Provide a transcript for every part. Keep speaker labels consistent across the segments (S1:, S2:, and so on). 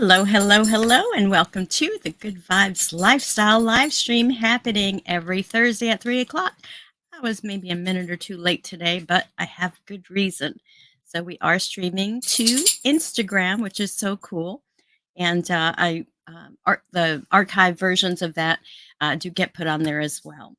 S1: Hello, hello, hello, and welcome to the Good Vibes Lifestyle live stream happening every Thursday at 3 o'clock. I was maybe a minute or two late today, but I have good reason. So we are streaming to Instagram, which is so cool. And the archive versions of that do get put on there as well.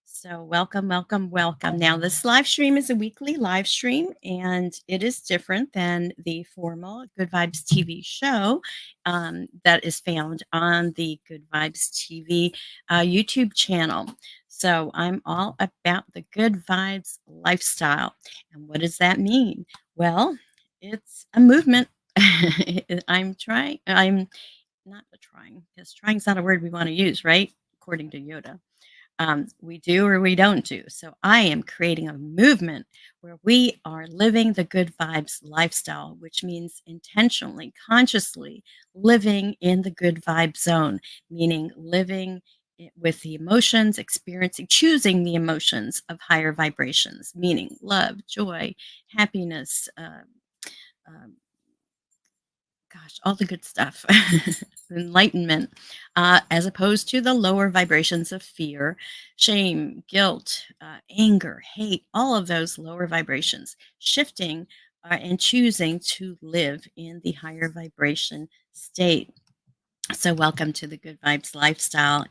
S1: So welcome, welcome, welcome. Now this live stream is a weekly live stream, and it is different than the formal Good Vibes TV show that is found on the Good Vibes TV YouTube channel. So I'm all about the good vibes lifestyle. And what does that mean? Well, it's a movement. I'm not a trying, because trying is not a word we want to use, right? According to Yoda. We do or we don't do. So I am creating a movement where we are living the good vibes lifestyle, which means intentionally, consciously living in the good vibe zone, meaning living with the emotions, experiencing, choosing the emotions of higher vibrations, meaning love, joy, happiness, um, gosh, all the good stuff, enlightenment, as opposed to the lower vibrations of fear, shame, guilt, anger, hate, all of those lower vibrations, shifting and choosing to live in the higher vibration state. So, welcome to the Good Vibes Lifestyle,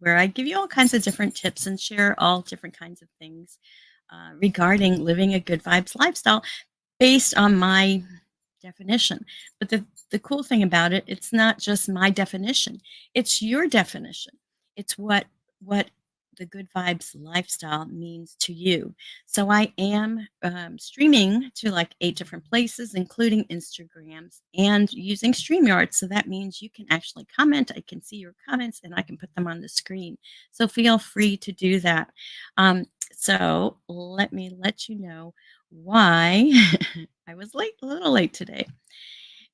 S1: where I give you all kinds of different tips and share all different kinds of things regarding living a good vibes lifestyle based on my definition. But the cool thing about it, it's not just my definition. It's your definition. It's what the good vibes lifestyle means to you. So I am streaming to like 8 different places, including Instagrams and using StreamYard. So that means you can actually comment. I can see your comments and I can put them on the screen. So feel free to do that. So let me let you know why I was late, a little late today,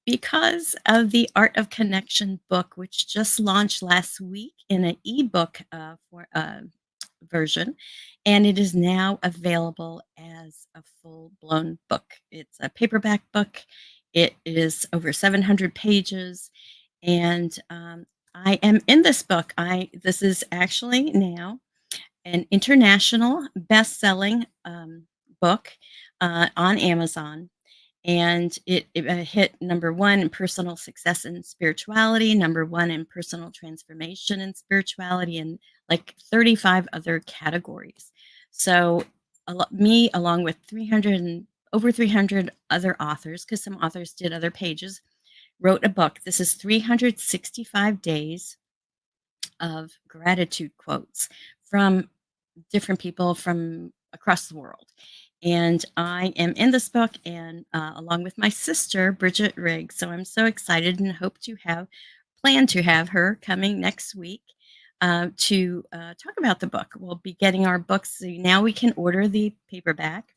S1: because of the Art of Connection book, which just launched last week in an ebook version, and it is now available as a full blown book. It's a paperback book. It is over 700 pages, and I am in this book. I This is actually now an international best-selling book on Amazon, and it hit number one in personal success and spirituality, number one in personal transformation and spirituality, and like 35 other categories. So, me, along with 300 and over 300 other authors, because some authors did other pages, wrote a book. This is 365 days of gratitude quotes from different people from across the world. And I am in this book, and along with my sister, Bridget Riggs. So I'm so excited and hope to plan to have her coming next week to talk about the book. We'll be getting our books. So now we can order the paperback,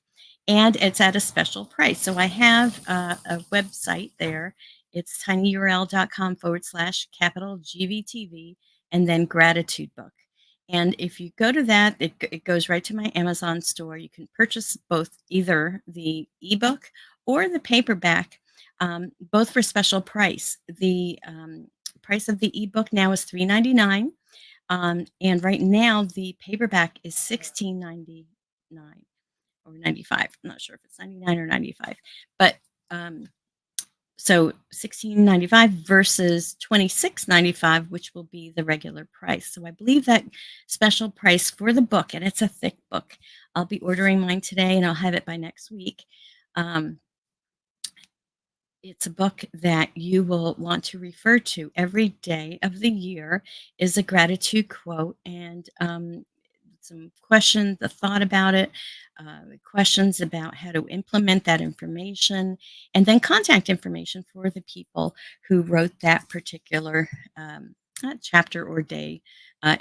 S1: and it's at a special price. So I have a website there. It's tinyurl.com/capital GVTV and then gratitude book. And if you go to that, it goes right to my Amazon store. You can purchase both, either the ebook or the paperback, both for special price. The price of the ebook now is $3.99, and right now the paperback is $16.99 or 95. I'm not sure if it's 99 or 95, but um, so $16.95 versus $26.95, which will be the regular price. So I believe that special price for the book, and it's a thick book. I'll be ordering mine today, and I'll have it by next week. Um, it's a book that you will want to refer to every day of the year, is a gratitude quote, and some questions, the thought about it, questions about how to implement that information, and then contact information for the people who wrote that particular chapter or day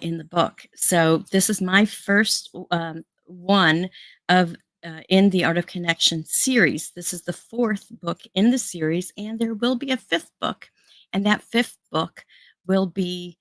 S1: in the book. So this is my first one of in the Art of Connection series. This is the fourth book in the series, and there will be a fifth book, and that fifth book will be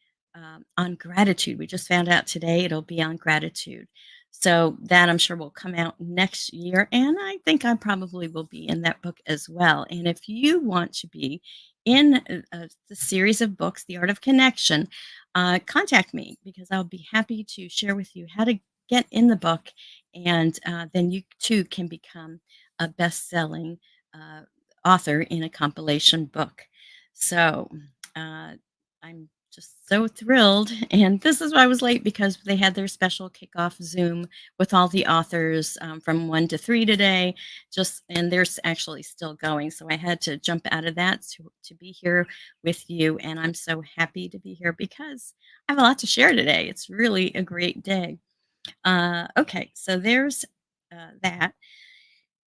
S1: on gratitude. We just found out today it'll be on gratitude. So that, I'm sure, will come out next year. And I think I probably will be in that book as well. And if you want to be in the series of books, The Art of Connection, contact me because I'll be happy to share with you how to get in the book, and then you too can become a best-selling uh, author in a compilation book. So uh, I'm just so thrilled, and this is why I was late because they had their special kickoff Zoom with all the authors from 1 to 3 today. Just and they're actually still going, so I had to jump out of that to be here with you, and I'm so happy to be here because I have a lot to share today. It's really a great day. Okay, so there's that.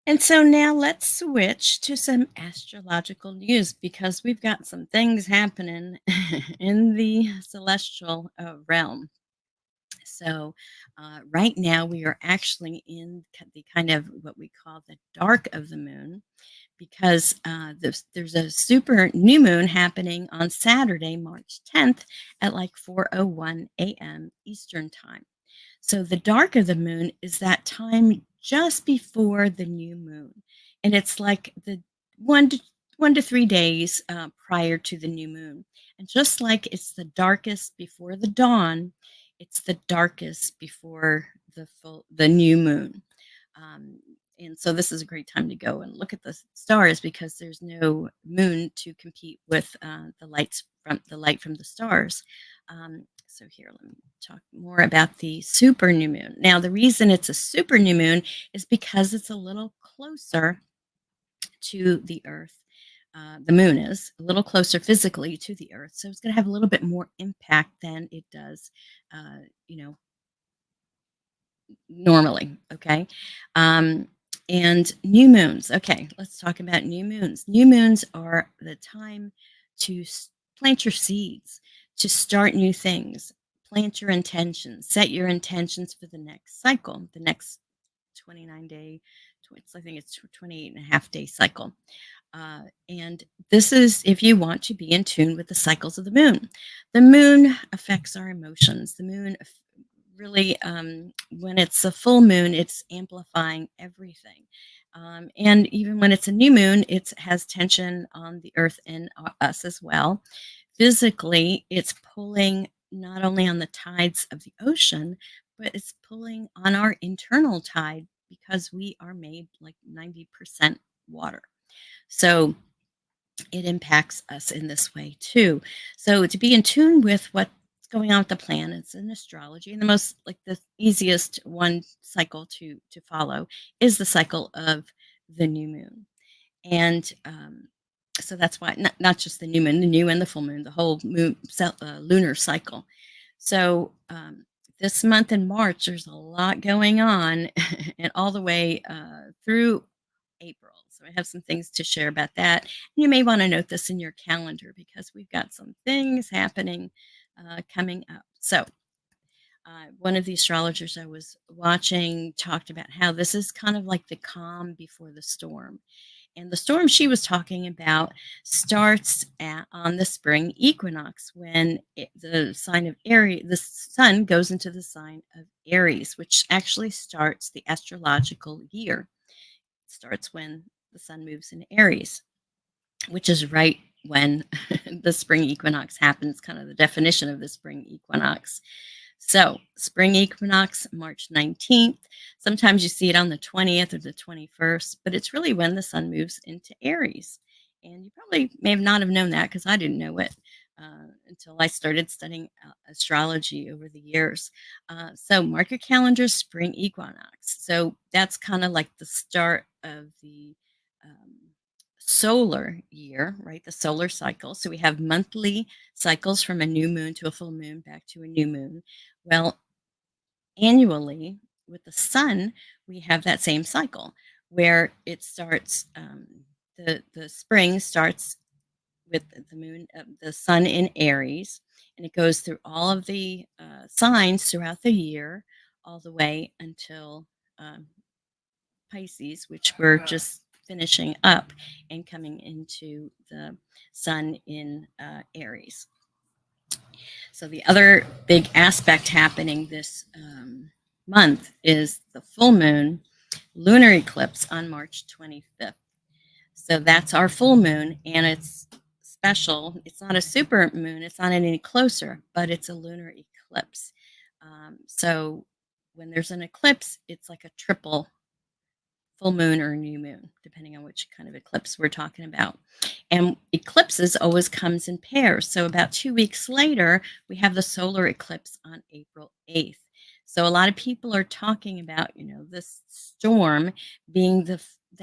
S1: And so now let's switch to some astrological news because we've got some things happening in the celestial realm. So, right now we are actually in the kind of what we call the dark of the moon because there's a super new moon happening on Saturday, March 10th at like 4:01 a.m. Eastern Time. So the dark of the moon is that time just before the new moon, and it's like the 1 to 3 days prior to the new moon. And just like it's the darkest before the dawn, it's the darkest before the new moon. Um, and so this is a great time to go and look at the stars because there's no moon to compete with the light from the stars. So here, let me talk more about the super new moon. Now, the reason it's a super new moon is because it's a little closer to the Earth. The moon is a little closer physically to the Earth, so it's going to have a little bit more impact than it does, uh, you know, normally. Okay. Um, and new moons. Okay, let's talk about new moons. New moons are the time to plant your seeds, to start new things, plant your intentions, set your intentions for the next cycle, the next 29-day, I think it's 28 and a half day cycle. And this is if you want to be in tune with the cycles of the moon. The moon affects our emotions. The moon really, when it's a full moon, it's amplifying everything. And even when it's a new moon, it has tension on the earth and us as well. Physically, it's pulling not only on the tides of the ocean, but it's pulling on our internal tide because we are made like 90% water. So it impacts us in this way too. So to be in tune with what's going on with the planets and astrology, and the most like the easiest one cycle to follow is the cycle of the new moon. And so that's why not just the new moon, the new and the full moon, the whole lunar cycle. So this month in March, there's a lot going on, and all the way through April. So I have some things to share about that. You may want to note this in your calendar because we've got some things happening coming up. So one of the astrologers I was watching talked about how this is kind of like the calm before the storm. And the storm she was talking about starts on the spring equinox when the sign of Aries, the sun goes into the sign of Aries, which actually starts the astrological year. It starts when the sun moves in Aries, which is right when the spring equinox happens, kind of the definition of the spring equinox. So, spring equinox, March 19th. Sometimes you see it on the 20th or the 21st, but it's really when the sun moves into Aries. And you probably may have not have known that because I didn't know it until I started studying astrology over the years. So, mark your calendar, spring equinox. So, that's kind of like the start of the um, solar year, right? The solar cycle. So we have monthly cycles from a new moon to a full moon back to a new moon. Well, annually with the sun, we have that same cycle where it starts. The spring starts with the moon, the sun in Aries, and it goes through all of the signs throughout the year, all the way until um, Pisces, which we're just finishing up and coming into the sun in Aries. So the other big aspect happening this month is the full moon lunar eclipse on March 25th. So that's our full moon, and it's special. It's not a super moon, it's not any closer, but it's a lunar eclipse. So when there's an eclipse, it's like a triple full moon or new moon, depending on which kind of eclipse we're talking about. And eclipses always comes in pairs. So about 2 weeks later, we have the solar eclipse on April 8th. So a lot of people are talking about, this storm being the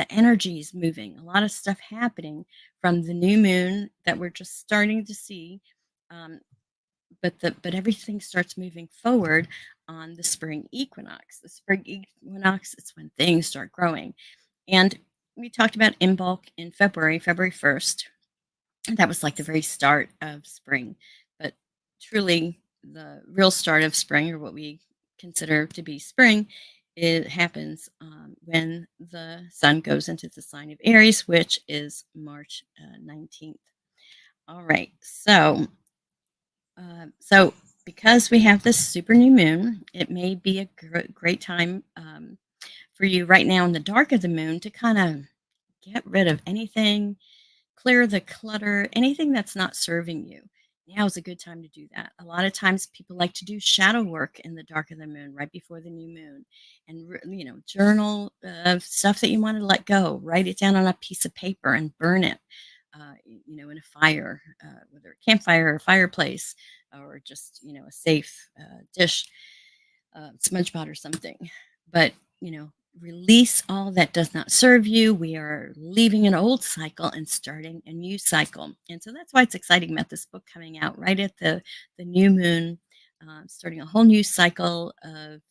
S1: energies moving, a lot of stuff happening from the new moon that we're just starting to see. Um, but everything starts moving forward on the spring equinox. The spring equinox is when things start growing. And we talked about in bulk in February 1st. That was like the very start of spring. But truly, the real start of spring, or what we consider to be spring, it happens when the sun goes into the sign of Aries, which is March 19th. All right. So because we have this super new moon, it may be a great time for you right now in the dark of the moon to kind of get rid of anything, clear the clutter, anything that's not serving you. Now is a good time to do that. A lot of times people like to do shadow work in the dark of the moon, right before the new moon, and journal stuff that you want to let go. Write it down on a piece of paper and burn it. In a fire, whether a campfire or a fireplace, or just a safe dish, smudge pot or something. But release all that does not serve you. We are leaving an old cycle and starting a new cycle. And so that's why it's exciting about this book coming out right at the new moon, starting a whole new cycle of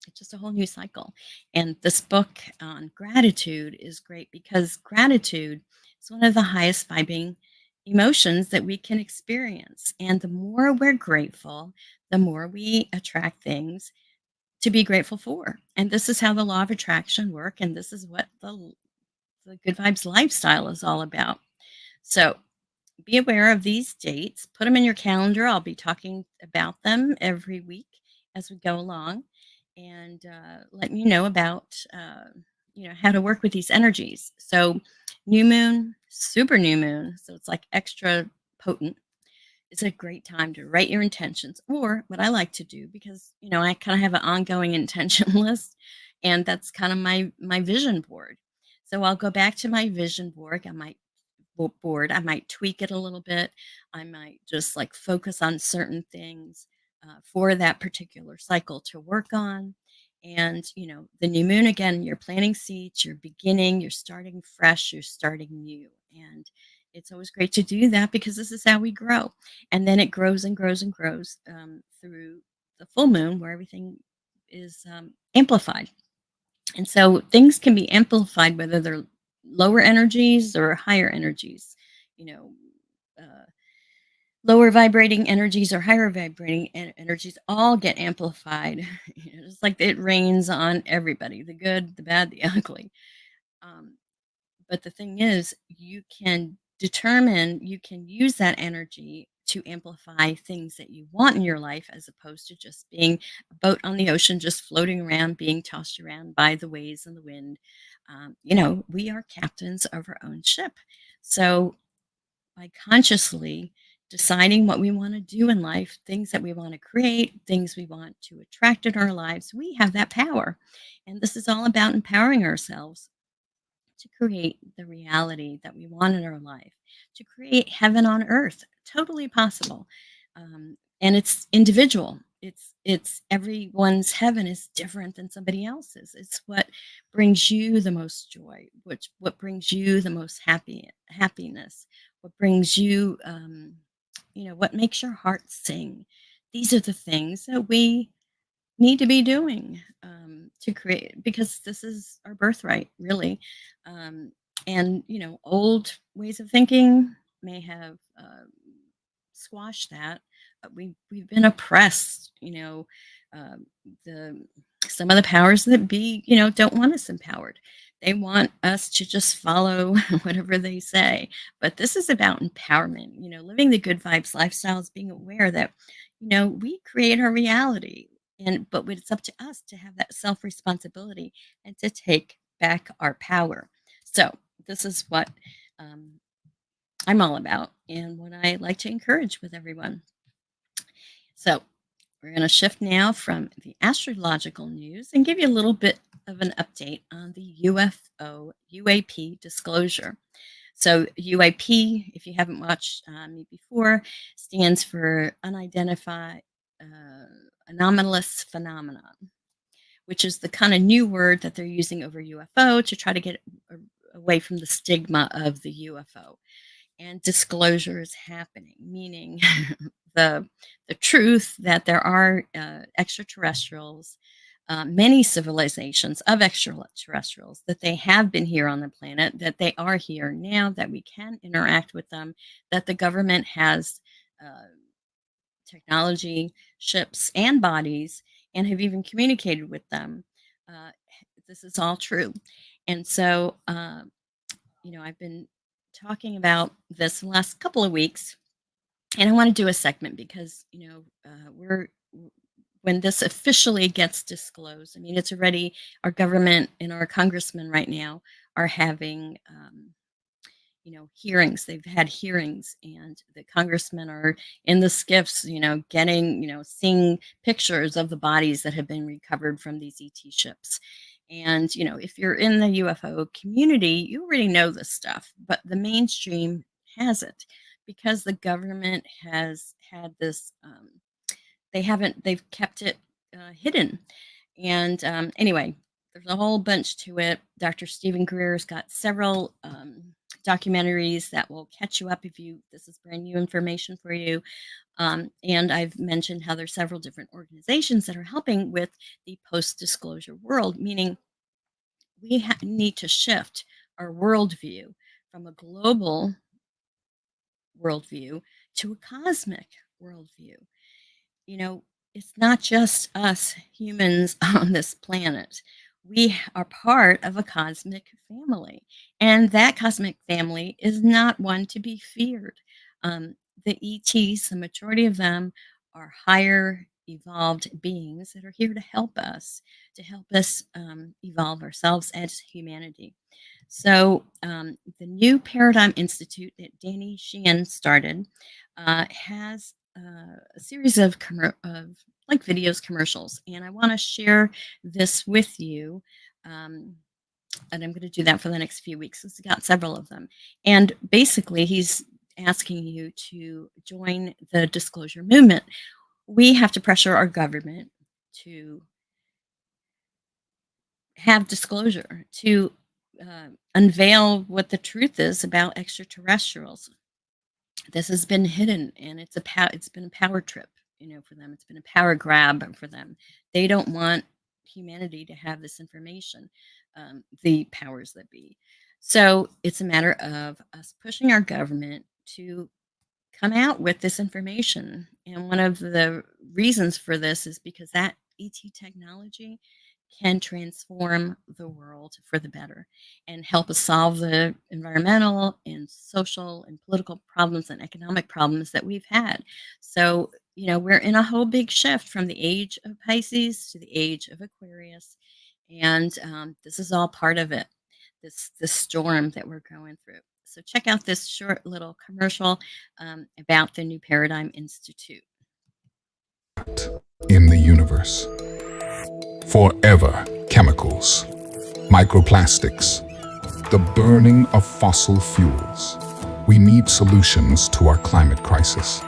S1: it's just a whole new cycle. And this book on gratitude is great because gratitude is one of the highest vibing emotions that we can experience. And the more we're grateful, the more we attract things to be grateful for. And this is how the law of attraction work. And this is what the good vibes lifestyle is all about. So be aware of these dates, put them in your calendar. I'll be talking about them every week as we go along, and letting you know about how to work with these energies. So new moon, super new moon, so it's like extra potent. It's a great time to write your intentions, or what I like to do, because I kind of have an ongoing intention list, and that's kind of my vision board. So I'll go back to my vision board. I might tweak it a little bit. I might just like focus on certain things for that particular cycle to work on. And, the new moon, again, you're planting seeds, you're beginning, you're starting fresh, you're starting new. And it's always great to do that because this is how we grow. And then it grows and grows and grows through the full moon, where everything is amplified. And so things can be amplified whether they're lower energies or higher energies. You know, uh, Lower vibrating energies or higher vibrating energies all get amplified. It's like it rains on everybody, the good, the bad, the ugly. Um, but the thing is, you can use that energy to amplify things that you want in your life, as opposed to just being a boat on the ocean, just floating around, being tossed around by the waves and the wind. We are captains of our own ship. So by consciously deciding what we want to do in life, things that we want to create, things we want to attract in our lives, we have that power. And this is all about empowering ourselves to create the reality that we want in our life, to create heaven on earth. Totally possible. And it's individual. It's everyone's heaven is different than somebody else's. It's what brings you the most joy, which what brings you the most happiness, what brings you what makes your heart sing. These are the things that we need to be doing to create, because this is our birthright, really. Um, and old ways of thinking may have squashed that. But we've been oppressed. Um, the Some of the powers that be, don't want us empowered. They want us to just follow whatever they say. But this is about empowerment. Living the good vibes lifestyle is being aware that we create our reality, but it's up to us to have that self responsibility and to take back our power. So this is what um, I'm all about and what I like to encourage with everyone. So, we're going to shift now from the astrological news and give you a little bit of an update on the UFO UAP disclosure. So, UAP, if you haven't watched me before, stands for Unidentified Anomalous Phenomenon, which is the kind of new word that they're using over UFO to try to get away from the stigma of the UFO. And disclosure is happening, meaning the the truth that there are extraterrestrials, many civilizations of extraterrestrials, that they have been here on the planet, that they are here now, that we can interact with them, that the government has uh, technology, ships, and bodies, and have even communicated with them. Uh, this is all true. And so, I've been talking about this the last couple of weeks, and I want to do a segment because, we're when this officially gets disclosed, I mean, it's already our government and our congressmen right now are having hearings. They've had hearings, and the congressmen are in the skiffs, getting, seeing pictures of the bodies that have been recovered from these ET ships. And, if you're in the UFO community, you already know this stuff, but the mainstream hasn't, because the government has had this, they've kept it hidden. And anyway, there's a whole bunch to it. Dr. Stephen Greer's got several documentaries that will catch you up if this is brand new information for you. And I've mentioned how there's several different organizations that are helping with the post-disclosure world, meaning we need to shift our worldview from a global worldview to a cosmic worldview. you know, it's not just us humans on this planet. We are part of a cosmic family, and that cosmic family is not one to be feared. The ETs, the majority of them, are higher evolved beings that are here to help us evolve ourselves as humanity. So, the New Paradigm Institute that Danny Sheehan started has a series of like videos, commercials, and I want to share this with you. Um, and I'm going to do that for the next few weeks. He's got several of them, and basically, he's asking you to join the disclosure movement. We have to pressure our government to have disclosure, to unveil what the truth is about extraterrestrials. This has been hidden, and it's been a power trip, for them. It's been a power grab for them. They don't want humanity to have this information, the powers that be. So it's a matter of us pushing our government to come out with this information. And one of the reasons for this is because that ET technology can transform the world for the better and help us solve the environmental and social and political problems and economic problems that we've had. So, we're in a whole big shift from the age of Pisces to the age of Aquarius. And this is all part of it, this storm that we're going through. So check out this short little commercial about the New Paradigm Institute.
S2: In the universe. Forever chemicals, microplastics, the burning of fossil fuels. We need solutions to our climate crisis.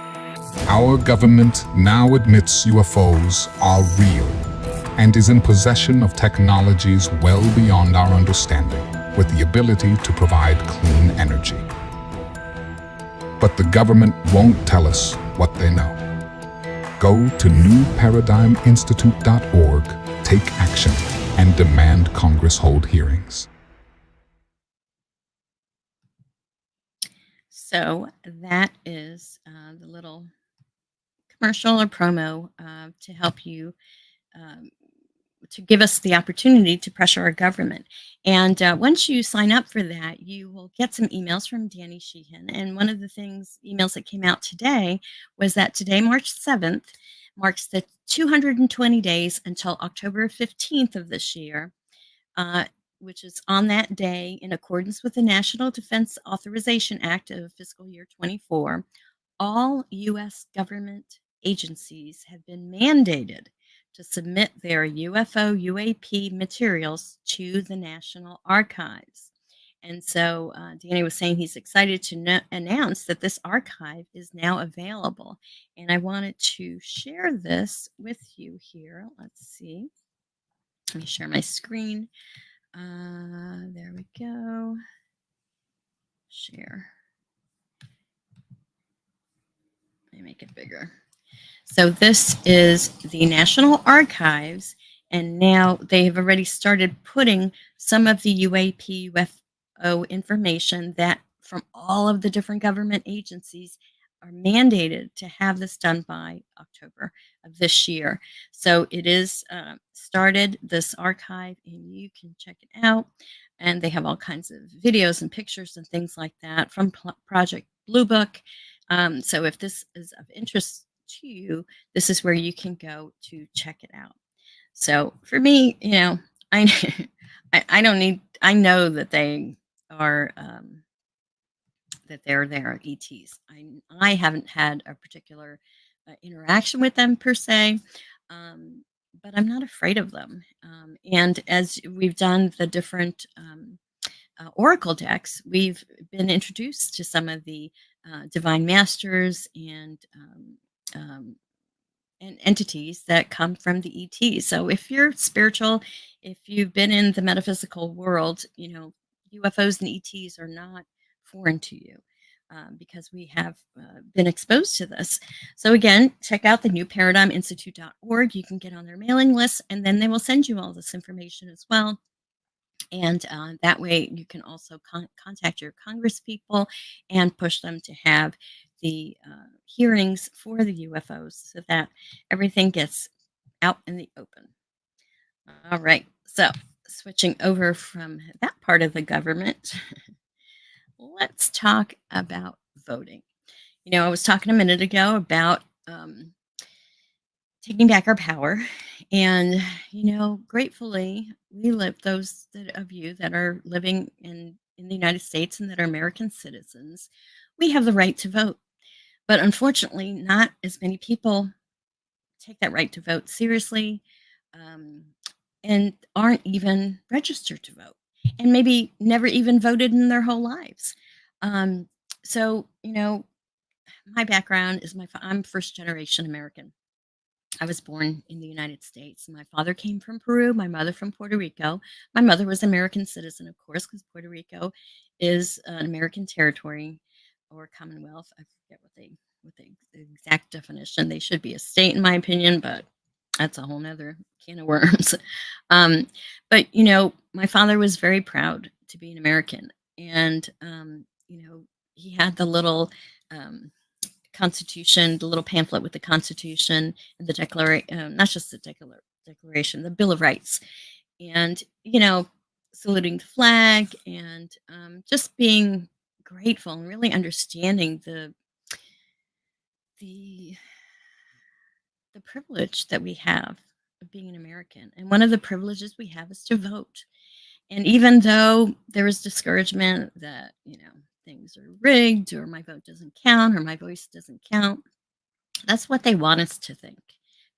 S2: Our government now admits UFOs are real and is in possession of technologies well beyond our understanding, with the ability to provide clean energy. But the government won't tell us what they know. Go to newparadigminstitute.org, take action, and demand Congress hold hearings.
S1: So that is the little commercial or promo to help you, to give us the opportunity to pressure our government. And once you sign up for that, you will get some emails from Danny Sheehan. And one of the emails that came out today was that today, March 7th, marks the 220 days until October 15th of this year. which is on that day, in accordance with the National Defense Authorization Act of fiscal year 24, all U.S. government agencies have been mandated to submit their UFO UAP materials to the National Archives. And so Danny was saying he's excited to announce that this archive is now available. And I wanted to share this with you here. Let's see. Let me share my screen. There we go. Share. Let me make it bigger. So this is the National Archives, and now they have already started putting some of the UAP UFO information that from all of the different government agencies are mandated to have this done by October of this year. So it is started, this archive, and you can check it out. And they have all kinds of videos and pictures and things like that from Project Blue Book. So if this is of interest to you, this is where you can go to check it out. So for me, I I don't need. I know that they are that they're there ETs. I haven't had a particular interaction with them per se. But I'm not afraid of them. And as we've done the different Oracle decks, we've been introduced to some of the divine masters um, and entities that come from the ET. So if you're spiritual, if you've been in the metaphysical world, UFOs and ETs are not foreign to you. Because we have been exposed to this. So, again, check out the newparadigminstitute.org. You can get on their mailing list, and then they will send you all this information as well. And that way you can also contact your Congress people and push them to have the hearings for the UFOs so that everything gets out in the open. All right. So, switching over from that part of the government, let's talk about voting. I was talking a minute ago about taking back our power. And, gratefully, we live, those of you that are living in the United States and that are American citizens, we have the right to vote. But unfortunately, not as many people take that right to vote seriously um, and aren't even registered to vote and maybe never even voted in their whole lives. Um, so, my background is I'm first generation American. I was born in the United States. My father came from Peru, my mother from Puerto Rico. My mother was American citizen, of course, because Puerto Rico is an American territory or Commonwealth. I forget what the exact definition. They should be a state, in my opinion, but that's a whole nother can of worms. um, but my father was very proud to be an American, and he had the little Constitution, the little pamphlet with the Constitution and the Declaration, not just the Declaration, the Bill of Rights, and saluting the flag and just being grateful and really understanding the the privilege that we have of being an American. And one of the privileges we have is to vote. And even though there is discouragement that things are rigged or my vote doesn't count or my voice doesn't count, that's what they want us to think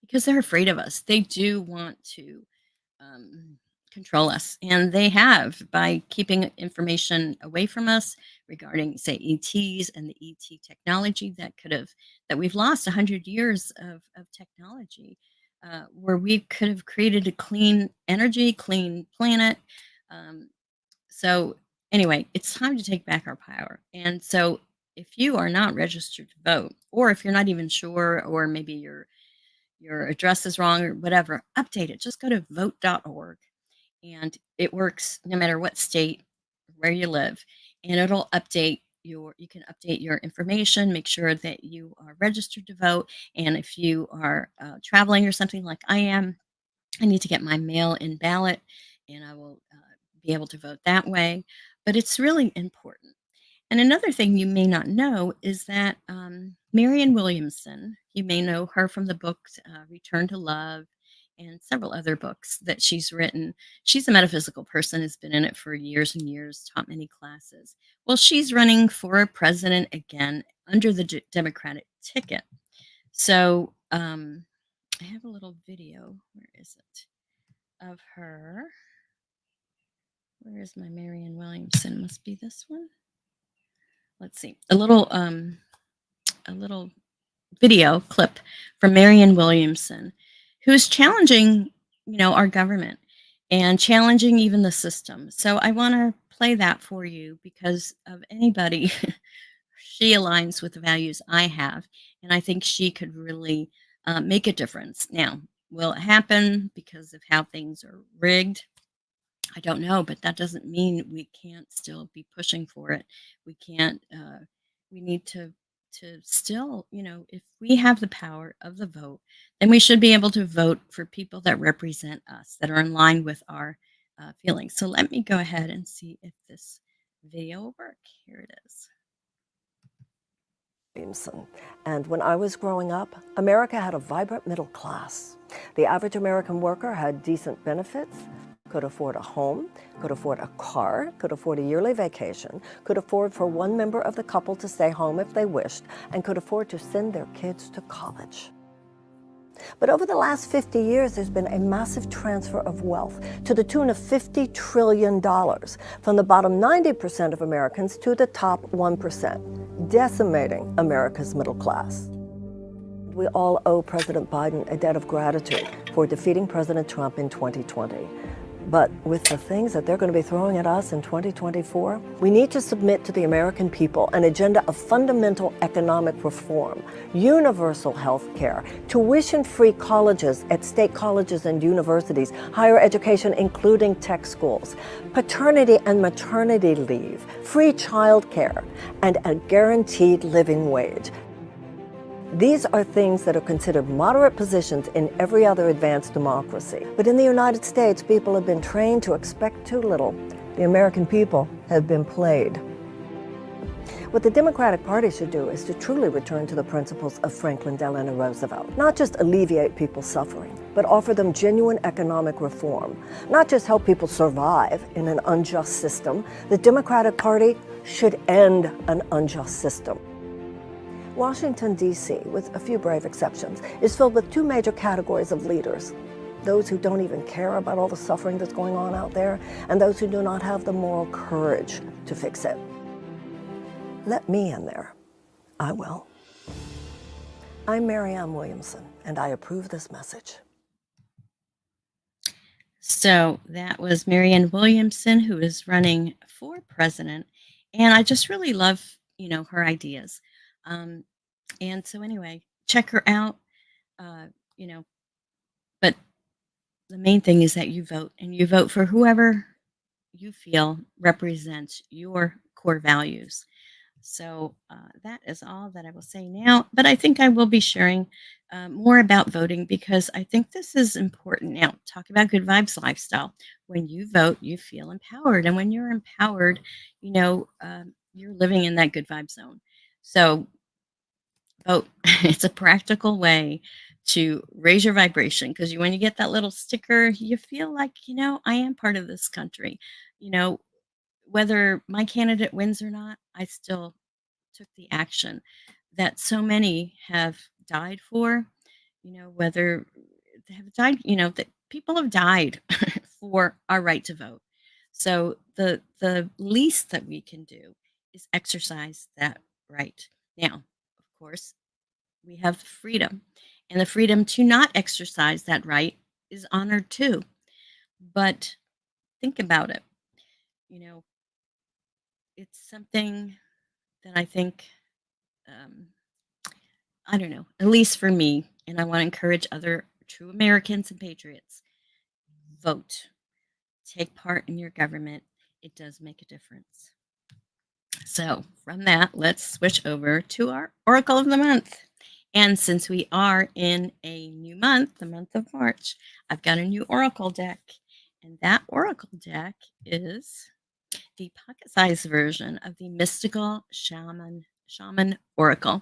S1: because they're afraid of us. They do want to um, control us, and they have by keeping information away from us regarding, say, ETs and the ET technology that we've lost 100 years of technology, where we could have created a clean energy, clean planet. Um, so anyway, it's time to take back our power. And so if you are not registered to vote, or if you're not even sure, or maybe your address is wrong or whatever, update it. Just go to vote.org, and it works no matter what state where you live, and it'll update you can update your information, make sure that you are registered to vote. And if you are traveling or something like I am, I need to get my mail in ballot, and I will be able to vote that way. But it's really important. And another thing you may not know is that Marianne Williamson, you may know her from the book Return to Love and several other books that she's written. She's a metaphysical person, has been in it for years and years, taught many classes. Well, she's running for president again under the Democratic ticket. So I have a little video. Where is it? Of her. Where is my Marianne Williamson? Must be this one. Let's see. A little video clip from Marianne Williamson, who's challenging, our government and challenging even the system. So I want to play that for you because of anybody. She aligns with the values I have, and I think she could really make a difference. Now, will it happen because of how things are rigged? I don't know, but that doesn't mean we can't still be pushing for it. We can't. We need to still, if we have the power of the vote, then we should be able to vote for people that represent us, that are in line with our feelings. So let me go ahead and see if this video will work. Here it is.
S3: And when I was growing up, America had a vibrant middle class. The average American worker had decent benefits, could afford a home, could afford a car, could afford a yearly vacation, could afford for one member of the couple to stay home if they wished, and could afford to send their kids to college. But over the last 50 years, there's been a massive transfer of wealth to the tune of $50 trillion from the bottom 90% of Americans to the top 1%, decimating America's middle class. We all owe President Biden a debt of gratitude for defeating President Trump in 2020. But with the things that they're going to be throwing at us in 2024, we need to submit to the American people an agenda of fundamental economic reform, universal health care, tuition-free colleges at state colleges and universities, higher education including tech schools, paternity and maternity leave, free child care, and a guaranteed living wage. These are things that are considered moderate positions in every other advanced democracy. But in the United States, people have been trained to expect too little. The American people have been played. What the Democratic Party should do is to truly return to the principles of Franklin Delano Roosevelt. Not just alleviate people's suffering, but offer them genuine economic reform. Not just help people survive in an unjust system. The Democratic Party should end an unjust system. Washington, D.C., with a few brave exceptions, is filled with two major categories of leaders. Those who don't even care about all the suffering that's going on out there, and those who do not have the moral courage to fix it. Let me in there. I will. I'm Marianne Williamson, and I approve this message.
S1: So that was Marianne Williamson, who is running for president. And I just really love, her ideas. And so anyway, check her out, uh, but the main thing is that you vote, and you vote for whoever you feel represents your core values. So that is all that I will say now. But I think I will be sharing more about voting because I think this is important. Now, talk about good vibes lifestyle. When you vote, you feel empowered. And when you're empowered, you're living in that good vibe zone. So vote. It's a practical way to raise your vibration because when you get that little sticker, you feel like, I am part of this country. You know, whether my candidate wins or not, I still took the action that so many have died for, whether they have died, that people have died for our right to vote. So the least that we can do is exercise that right. Now, of course, we have freedom, and the freedom to not exercise that right is honored too. But think about it. You know, it's something that I think, um, I don't know, at least for me, and I want to encourage other true Americans and patriots, vote, take part in your government. It does make a difference. So, from that, let's switch over to our Oracle of the Month. And since we are in a new month, the month of March, I've got a new Oracle deck. And that Oracle deck is the pocket-sized version of the Mystical Shaman Oracle.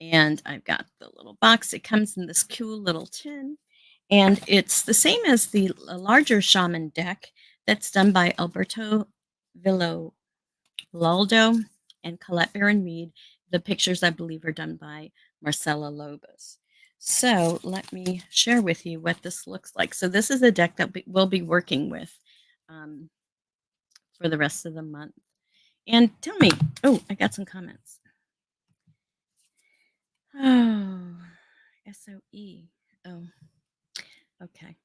S1: And I've got the little box. It comes in this cool little tin. And it's the same as the larger shaman deck that's done by Alberto Villaldo and Colette Baron Reed. The pictures, I believe, are done by Marcela Lobos. So let me share with you what this looks like. So this is a deck that we'll be working with um, for the rest of the month. And tell me, oh, I got some comments. Oh, SOE. Oh, okay.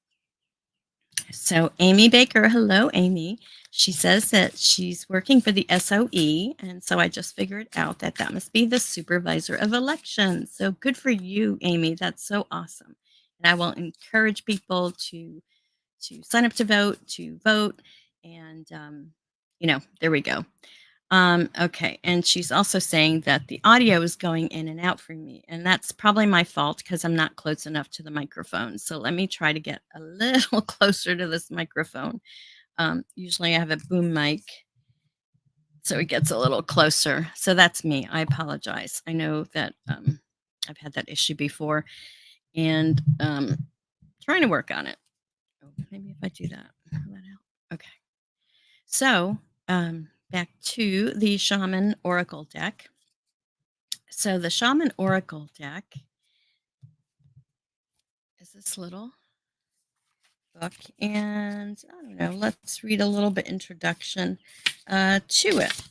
S1: So Amy Baker, hello Amy. She says that she's working for the SOE, and so I just figured out that that must be the supervisor of elections. So good for you, Amy. That's so awesome. And I will encourage people to sign up to vote, and there we go. Okay. And she's also saying that the audio is going in and out for me. And that's probably my fault because I'm not close enough to the microphone. So let me try to get a little closer to this microphone. Usually I have a boom mic, so it gets a little closer. So that's me. I apologize. I know that I've had that issue before and trying to work on it. Oh, maybe if I do that, will that help? Okay. So back to the Shaman Oracle deck. So the Shaman Oracle deck is this little book, and I don't know, let's read a little bit introduction to it. It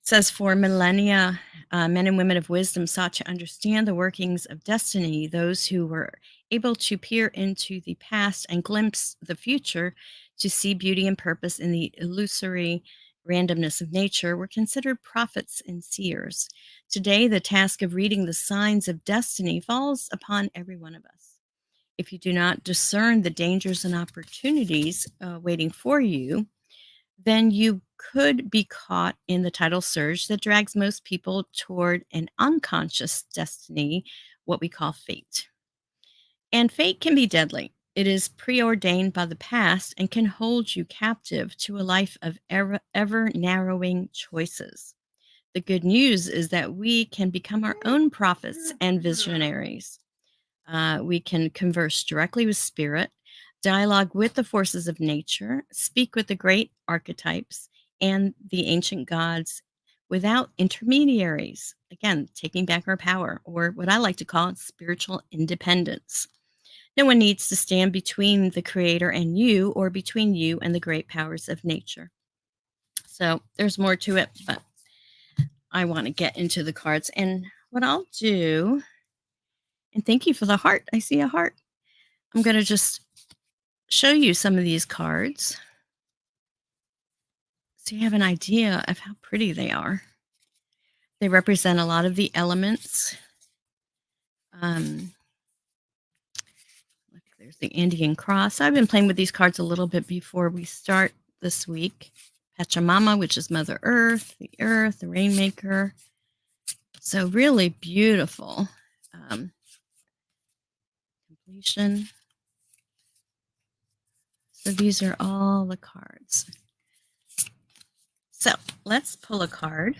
S1: says, for millennia, men and women of wisdom sought to understand the workings of destiny. Those who were able to peer into the past and glimpse the future to see beauty and purpose in the illusory randomness of nature were considered prophets and seers. Today, the task of reading the signs of destiny falls upon every one of us. If you do not discern the dangers and opportunities waiting for you, then you could be caught in the tidal surge that drags most people toward an unconscious destiny, what we call fate. And fate can be deadly. It is preordained by the past and can hold you captive to a life of ever narrowing choices. The good news is that we can become our own prophets and visionaries. We can converse directly with spirit, dialogue with the forces of nature, speak with the great archetypes and the ancient gods without intermediaries. Again, taking back our power, or what I like to call spiritual independence. No one needs to stand between the creator and you, or between you and the great powers of nature. So there's more to it, but I want to get into the cards. And what I'll do, and thank you for the heart. I see a heart. I'm going to just show you some of these cards so you have an idea of how pretty they are. They represent a lot of the elements. Look, there's the Indian cross. I've been playing with these cards a little bit before we start this week. Pachamama, which is Mother Earth, the Rainmaker. So really beautiful. Completion. So these are all the cards. So let's pull a card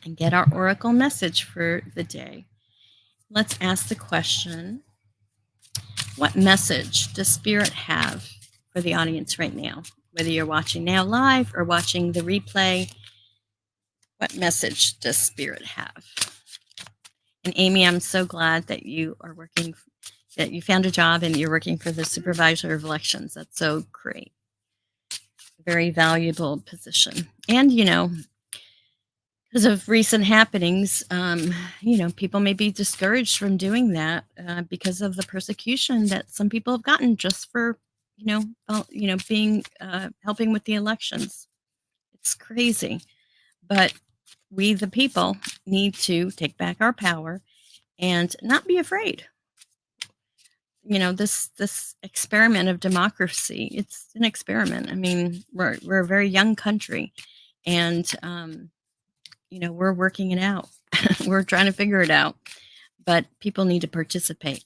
S1: and get our oracle message for the day. Let's ask the question, what message does Spirit have for the audience right now? Whether you're watching now live or watching the replay, what message does Spirit have? And Amy, I'm so glad that you are working, that you found a job and you're working for the supervisor of elections. That's so great. Very valuable position. And, because of recent happenings, people may be discouraged from doing that because of the persecution that some people have gotten just for, being helping with the elections. It's crazy, but we, the people, need to take back our power and not be afraid. This experiment of democracy, it's an experiment. I mean, we're a very young country, and we're working it out. We're trying to figure it out, but people need to participate.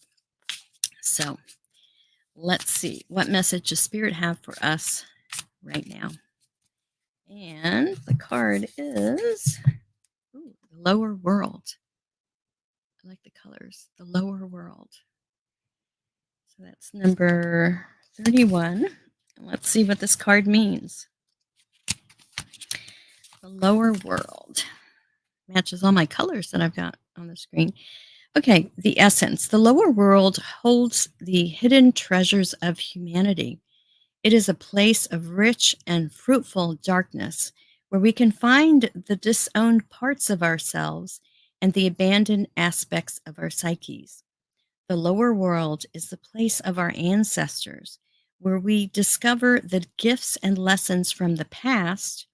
S1: So let's see, what message does Spirit have for us right now? And the card is the lower world. I like the colors, the lower world. So that's number 31. Let's see what this card means. The lower world matches all my colors that I've got on the screen. Okay, the essence. The lower world holds the hidden treasures of humanity. It is a place of rich and fruitful darkness where we can find the disowned parts of ourselves and the abandoned aspects of our psyches. The lower world is the place of our ancestors where we discover the gifts and lessons from the past.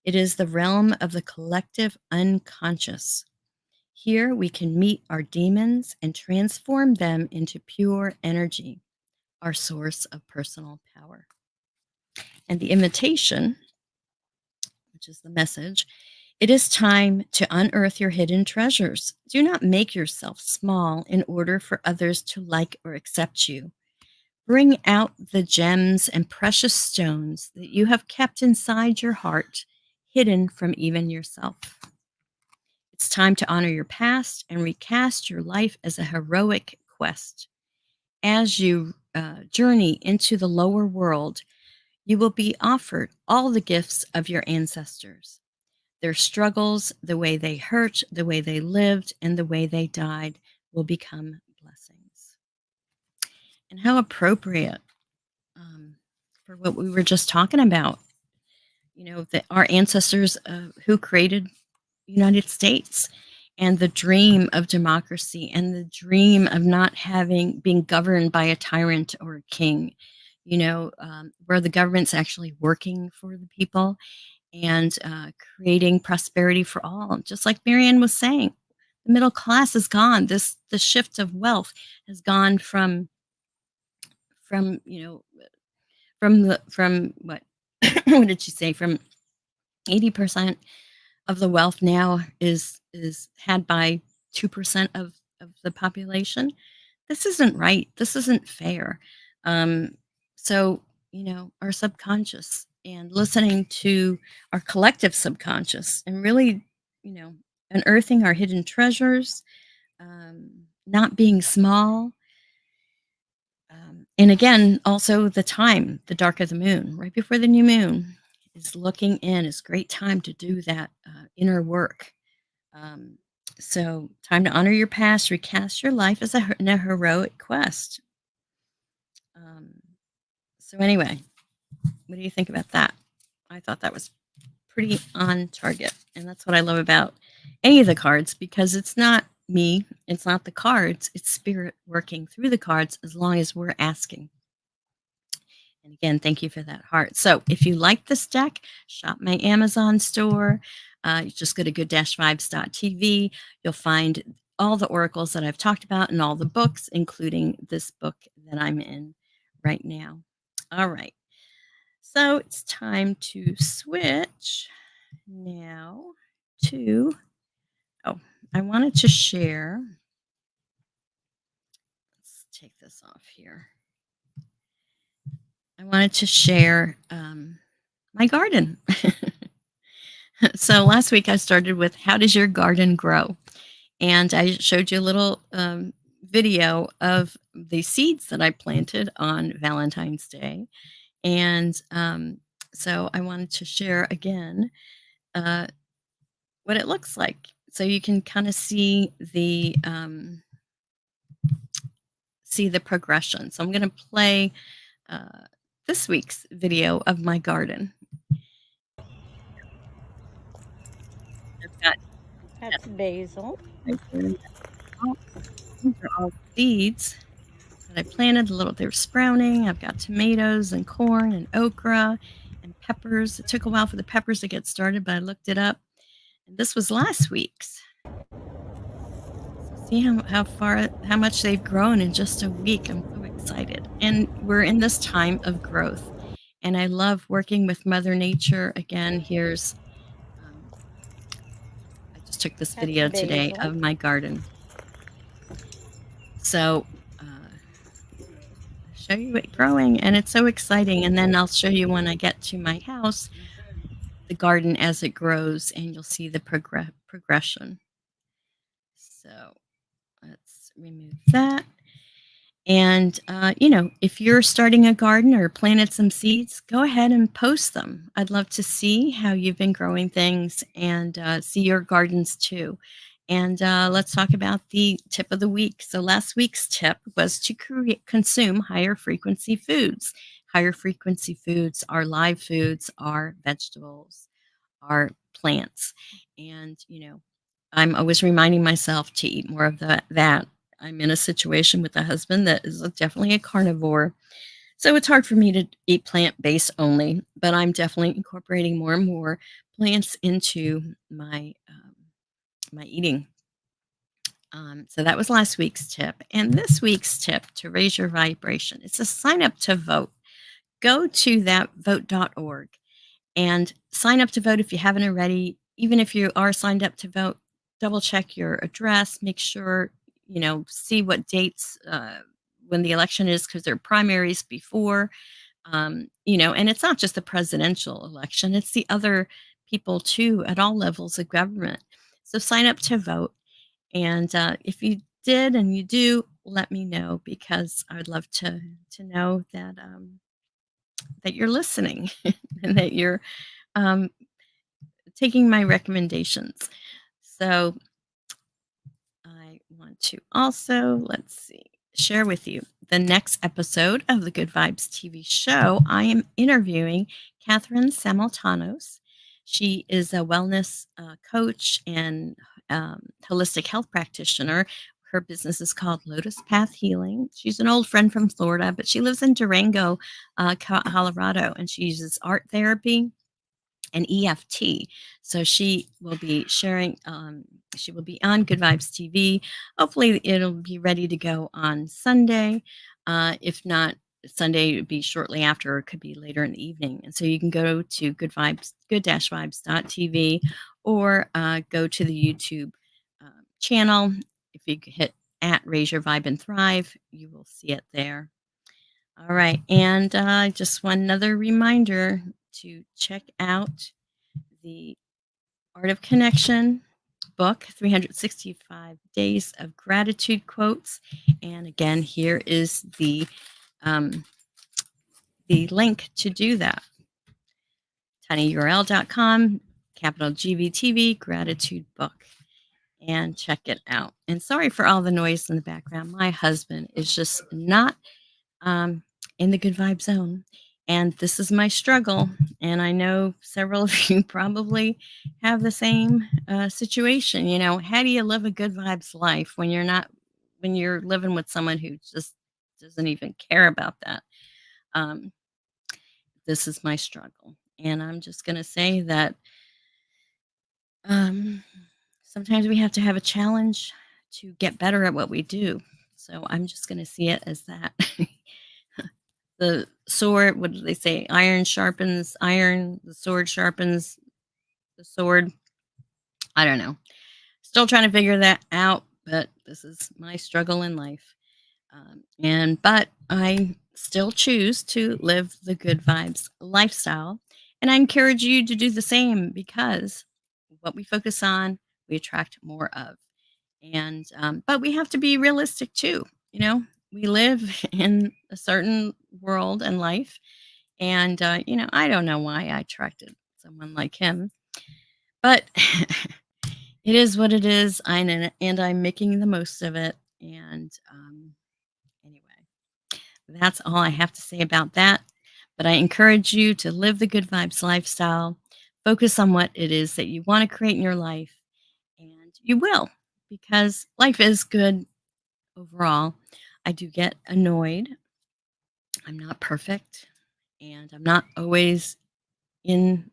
S1: It is the realm of the collective unconscious. Here we can meet our demons and transform them into pure energy, our source of personal power. And the invitation, which is the message, it is time to unearth your hidden treasures. Do not make yourself small in order for others to like or accept you. Bring out the gems and precious stones that you have kept inside your heart, hidden from even yourself. It's time to honor your past and recast your life as a heroic quest. As you journey into the lower world, you will be offered all the gifts of your ancestors. Their struggles, the way they hurt, the way they lived, and the way they died will become blessings. And how appropriate for what we were just talking about. You know, that our ancestors who created the United States and the dream of democracy and the dream of not having being governed by a tyrant or a king, where the government's actually working for the people and creating prosperity for all. Just like Marianne was saying, the middle class is gone. The shift of wealth has gone from from what what did she say? From 80% of the wealth now is had by 2% of the population. This isn't right. This isn't fair. Um, so, our subconscious and listening to our collective subconscious and really, you know, unearthing our hidden treasures, not being small. And again, also the time, the dark of the moon, right before the new moon, is looking in. Is a great time to do that inner work. Um, so, time to honor your past, recast your life as in a heroic quest. Um, so, anyway, what do you think about that? I thought that was pretty on target. And that's what I love about any of the cards because it's not me, it's not the cards, it's spirit working through the cards as long as we're asking. And again, thank you for that heart. So if you like this deck, shop my Amazon store. You just go to good-vibes.tv. You'll find all the oracles that I've talked about and all the books, including this book that I'm in right now. All right. So it's time to switch now to, I wanted to share. Let's take this off here. I wanted to share my garden. So last week I started with how does your garden grow? And I showed you a little video of the seeds that I planted on Valentine's Day. And so I wanted to share again what it looks like. So you can kind of see the progression. So I'm going to play this week's video of my garden. I've got
S4: That's basil.
S1: these are all seeds that I planted. They were sprouting. I've got tomatoes and corn and okra and peppers. It took a while for the peppers to get started, but I looked it up. And this was last week's. So see how much they've grown in just a week. I'm so excited. And we're in this time of growth. And I love working with Mother Nature. Again, here's I just took this video today of my garden. So show you it growing, and it's so exciting. And then I'll show you when I get to my house the garden as it grows, and you'll see the progression. So let's remove that. And, if you're starting a garden or planted some seeds, go ahead and post them. I'd love to see how you've been growing things and see your gardens too. And let's talk about the tip of the week. So, last week's tip was to consume higher frequency foods. Higher frequency foods are live foods, are vegetables, are plants. And, I'm always reminding myself to eat more of that. I'm in a situation with a husband that is definitely a carnivore. So it's hard for me to eat plant-based only, but I'm definitely incorporating more and more plants into my eating. So that was last week's tip. And this week's tip to raise your vibration, it's a sign up to vote. Go to that vote.org and sign up to vote if you haven't already. Even if you are signed up to vote, double check your address, make sure, see what dates when the election is, because there are primaries before, and it's not just the presidential election, it's the other people too at all levels of government. So sign up to vote. And if you did and you do, let me know, because I would love to know that you're listening and that you're um, taking my recommendations. So I want to also, let's see, share with you the next episode of the Good Vibes TV show. I am interviewing Catherine Samultanos. She is a wellness coach and holistic health practitioner. Her business is called Lotus Path Healing. She's an old friend from Florida, but she lives in Durango, Colorado, and she uses art therapy and EFT. So she will be sharing, she will be on Good Vibes TV. Hopefully, it'll be ready to go on Sunday. If not, Sunday would be shortly after, or it could be later in the evening. And so you can go to good-vibes.tv, or go to the YouTube channel. If you hit at Raise Your Vibe and Thrive, you will see it there. All right. And just one another reminder to check out the Art of Connection book, 365 Days of Gratitude Quotes. And again, here is the link to do that. tinyurl.com, capital GVTV, Gratitude Book. And check it out. And sorry for all the noise in the background. My husband is just not um, in the good vibe zone. And this is my struggle. And I know several of you probably have the same situation. How do you live a good vibes life when when you're living with someone who just doesn't even care about that? Um, this is my struggle. And I'm just going to say that um, sometimes we have to have a challenge to get better at what we do. So I'm just going to see it as that. The sword, what do they say? Iron sharpens iron, the sword sharpens the sword. I don't know. Still trying to figure that out, but this is my struggle in life. But I still choose to live the good vibes lifestyle. And I encourage you to do the same, because what we focus on, we attract more of. And but we have to be realistic too. We live in a certain world and life, and I don't know why I attracted someone like him, but it is what it is. And I'm making the most of it. And anyway, that's all I have to say about that. But I encourage you to live the good vibes lifestyle. Focus on what it is that you want to create in your life, and you will, because life is good overall. I do get annoyed. I'm not perfect, and I'm not always in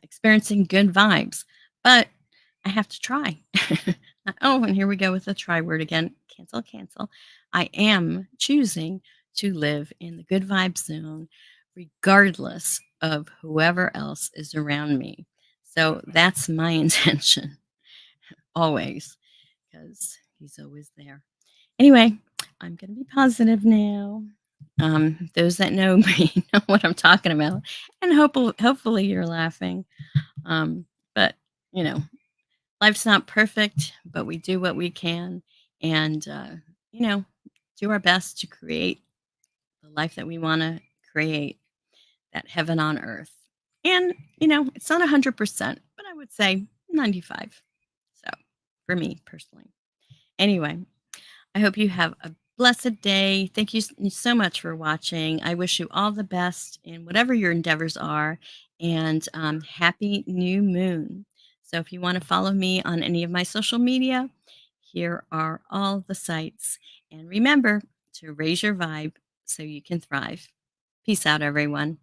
S1: experiencing good vibes, but I have to try. Oh, and here we go with the try word again. Cancel, cancel. I am choosing to live in the good vibe zone, regardless of whoever else is around me. So that's my intention, always, because he's always there. Anyway, I'm going to be positive now. Those that know me know what I'm talking about, and hopefully you're laughing. But you know, life's not perfect, but we do what we can, and you know, do our best to create the life that we want to create, that heaven on earth. And, it's not 100%, but I would say 95. So for me personally. Anyway, I hope you have a blessed day. Thank you so much for watching. I wish you all the best in whatever your endeavors are, and happy new moon. So if you want to follow me on any of my social media, here are all the sites. And remember to raise your vibe so you can thrive. Peace out, everyone.